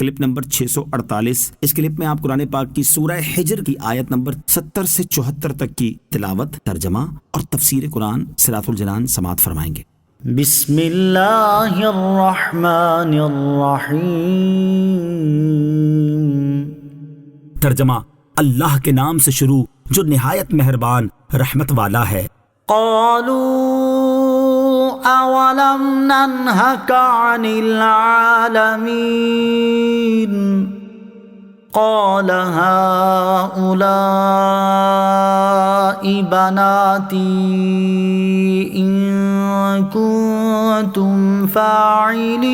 Clip number 648۔ اس clip میں آپ قرآن پاک کی سورہ حجر کی آیت نمبر 70 سے 74 تک کی تلاوت، ترجمہ اور تفسیر قرآن صراط الجنان سماعت فرمائیں گے۔ بسم اللہ الرحمن الرحیم۔ ترجمہ، اللہ کے نام سے شروع جو نہایت مہربان رحمت والا ہے۔ قالوا اولم ننهك عن العالمین قال هؤلاء بناتی ان کنتم فاعلین۔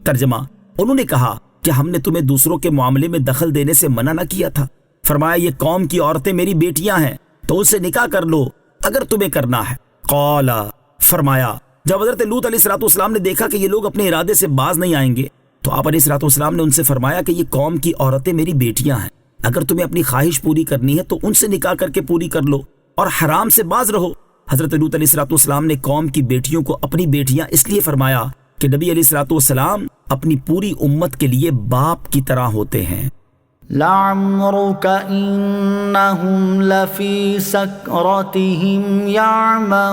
ترجمہ، انہوں نے کہا کہ ہم نے تمہیں دوسروں کے معاملے میں دخل دینے سے منع نہ کیا تھا؟ فرمایا یہ قوم کی عورتیں میری بیٹیاں ہیں تو ان سے نکاح کر لو اگر تمہیں کرنا ہے۔ قال، فرمایا جب حضرت لوط علیہ السلام نے دیکھا کہ یہ لوگ اپنے ارادے سے باز نہیں آئیں گے تو آپ علیہ السلام نے ان سے فرمایا کہ یہ قوم کی عورتیں میری بیٹیاں ہیں، اگر تمہیں اپنی خواہش پوری کرنی ہے تو ان سے نکاح کر کے پوری کر لو اور حرام سے باز رہو۔ حضرت لوط علیہ السلام نے قوم کی بیٹیوں کو اپنی بیٹیاں اس لیے فرمایا کہ نبی علیہ السلام اپنی پوری امت کے لیے باپ کی طرح ہوتے ہیں۔ لعمرك انہم لفی سکرتہم یعمہون۔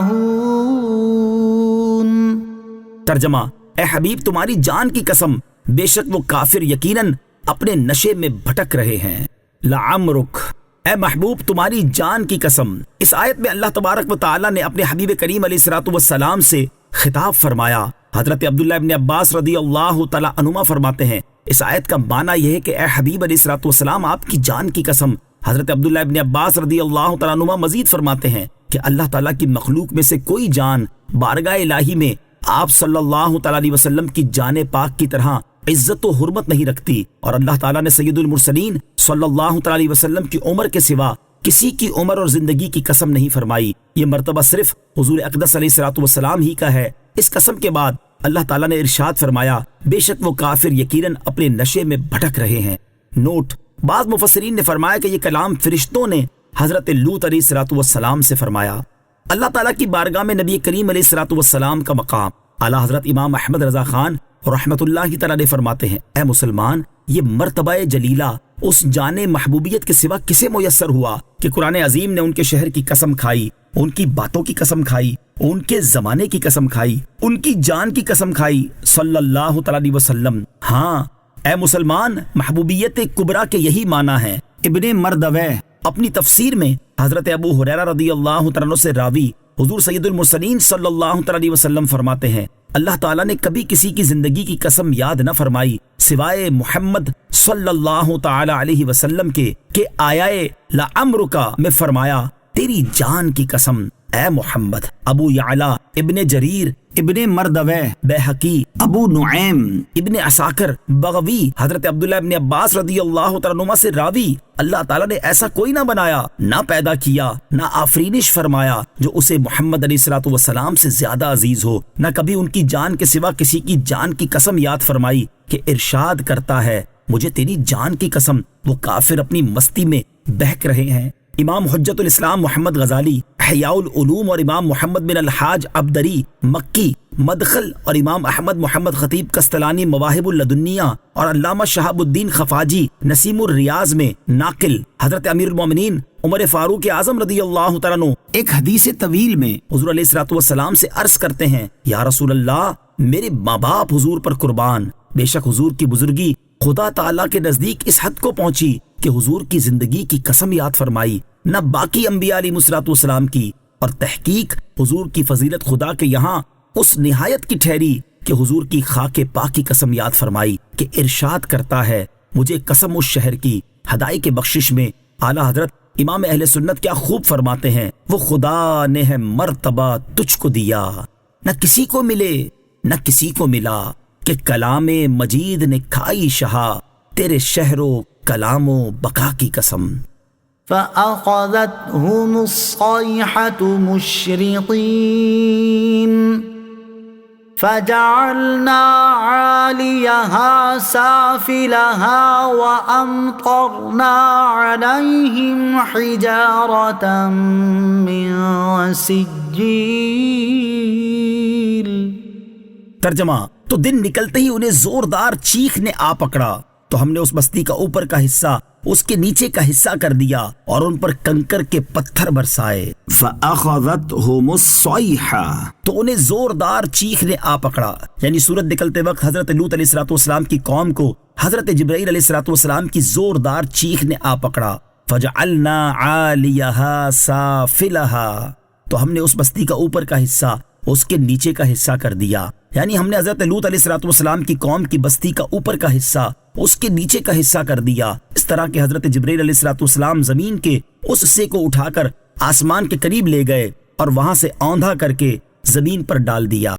ترجمہ، اے حبیب تمہاری جان کی قسم بے شک وہ کافر یقیناً اپنے نشے میں بھٹک رہے ہیں۔ لعمرک، اے محبوب تمہاری جان کی قسم۔ اس آیت میں اللہ تبارک و تعالی نے اپنے حبیب کریم علیہ السلام سے خطاب فرمایا۔ حضرت عبداللہ ابن عباس رضی اللہ تعالی عنہما فرماتے ہیں اس آیت کا معنی یہ ہے کہ اے حبیب علیہ السلام آپ کی جان کی قسم۔ حضرت عبداللہ ابن عباس رضی اللہ تعالی عنہما مزید فرماتے ہیں کہ اللہ تعالیٰ کی مخلوق میں سے کوئی جان بارگاہ الہی میں آپ صلی اللہ تعالی علیہ وسلم کی جان پاک کی طرح عزت و حرمت نہیں رکھتی، اور اللہ تعالیٰ نے سید المرسلین صلی اللہ تعالی علیہ وسلم کی عمر کے سوا کسی کی عمر اور زندگی کی قسم نہیں فرمائی۔ یہ مرتبہ صرف حضور اقدس علیہ السلام ہی کا ہے۔ اس قسم کے بعد اللہ تعالیٰ نے ارشاد فرمایا بے شک وہ کافر یقیناً اپنے نشے میں بھٹک رہے ہیں۔ نوٹ، بعض مفسرین نے فرمایا کہ یہ کلام فرشتوں نے حضرت لوط علیہ السلام سے فرمایا۔ اللہ تعالیٰ کی بارگاہ میں نبی کریم علیہ السلام کا مقام۔ اعلیٰ حضرت امام احمد رضا خان رحمۃ اللہ تعالیٰ نے فرماتے ہیں اے مسلمان، یہ مرتبہ جلیلہ اس جان محبوبیت کے سوا کسے میسر ہوا کہ قرآن عظیم نے ان کے شہر کی قسم کھائی، ان کی باتوں کی قسم کھائی، ان کے زمانے کی قسم کھائی، ان کی جان کی قسم کھائی صلی اللہ تعالی علیہ وسلم۔ ہاں اے مسلمان، محبوبیت کبریٰ کے یہی معنی ہے۔ ابن مردویہ اپنی تفسیر میں حضرت ابو ہریرہ رضی اللہ تعالیٰ عنہ سے راوی حضور سید المرسلین صلی اللہ تعالی علیہ وسلم فرماتے ہیں اللہ تعالیٰ نے کبھی کسی کی زندگی کی قسم یاد نہ فرمائی سوائے محمد صلی اللہ تعالی علیہ وسلم کے کہ آیائے لعمرکا میں فرمایا تیری جان کی قسم اے محمد۔ ابو یعلا ابن جریر ابن مردویہ بیہقی ابو نعیم ابن عساکر بغوی حضرت عبداللہ ابن عباس رضی اللہ تعالیٰ عنہما سے راوی اللہ تعالیٰ نے ایسا کوئی نہ بنایا، نہ پیدا کیا، نہ آفرینش فرمایا جو اسے محمد علیہ السلام سے زیادہ عزیز ہو، نہ کبھی ان کی جان کے سوا کسی کی جان کی قسم یاد فرمائی کہ ارشاد کرتا ہے مجھے تیری جان کی قسم وہ کافر اپنی مستی میں بہک رہے ہیں۔ امام حجت الاسلام محمد غزالی احیاء العلوم اور امام محمد بن الحاج عبدری مکی مدخل اور امام احمد محمد خطیب کستلانی مواہب اللدنیہ اور علامہ شہاب الدین خفاجی نسیم الریاض میں ناقل حضرت امیر المومنین عمر فاروق اعظم رضی اللہ تعالیٰ عنہ ایک حدیث طویل میں حضور علیہ السلام سے عرض کرتے ہیں یا رسول اللہ میرے ماں باپ حضور پر قربان، بے شک حضور کی بزرگی خدا تعالیٰ کے نزدیک اس حد کو پہنچی کہ حضور کی زندگی کی قسم یاد فرمائی نہ باقی انبیاء علیہ السلام کی، اور تحقیق حضور کی فضیلت خدا کے یہاں اس نہایت کی ٹھہری کہ حضور کی خاک پاک کی قسم یاد فرمائی کہ ارشاد کرتا ہے مجھے قسم اس شہر کی ہدائی کے بخشش میں۔ اعلیٰ حضرت امام اہل سنت کیا خوب فرماتے ہیں وہ خدا نے ہے مرتبہ تجھ کو دیا، نہ کسی کو ملے نہ کسی کو ملا کہ کلام مجید نے کھائی شہا تیرے شہر و کلام و بقا کی قسم۔ فَأَخَذَتْهُمُ الصَّيْحَةُ مُشْرِقِينَ فَجَعَلْنَا عَالِيَهَا سَافِلَهَا وَأَمْطَرْنَا عَلَيْهِمْ حِجَارَةً مِّن سِجِّيلٍ۔ ترجمہ، تو دن نکلتے ہی انہیں زوردار چیخ نے آ پکڑا، تو ہم نے اس بستی کا اوپر کا حصہ اس کے نیچے کا حصہ کر دیا اور ان پر کنکر کے پتھر برسائے۔ فَأَخَذَتْهُمُ الصَّيْحَةُ، تو انہیں زوردار چیخ نے آ پکڑا، یعنی سورج نکلتے وقت حضرت لوط علیہ السلام کی قوم کو حضرت جبرائیل علیہ السلام کی زوردار چیخ نے آ پکڑا۔ فَجَعَلْنَا عَالِيَهَا سَافِلَهَا، تو ہم نے اس بستی کا اوپر کا حصہ اس کے نیچے کا حصہ کر دیا، یعنی ہم نے حضرت لوط علیہ السلام کی قوم کی بستی کا اوپر کا حصہ اس کے نیچے کا حصہ کر دیا، اس طرح کہ حضرت جبرائیل علیہ السلام زمین کے اس حصے کو اٹھا کر آسمان کے قریب لے گئے اور وہاں سے اوندھا کر کے زمین پر ڈال دیا۔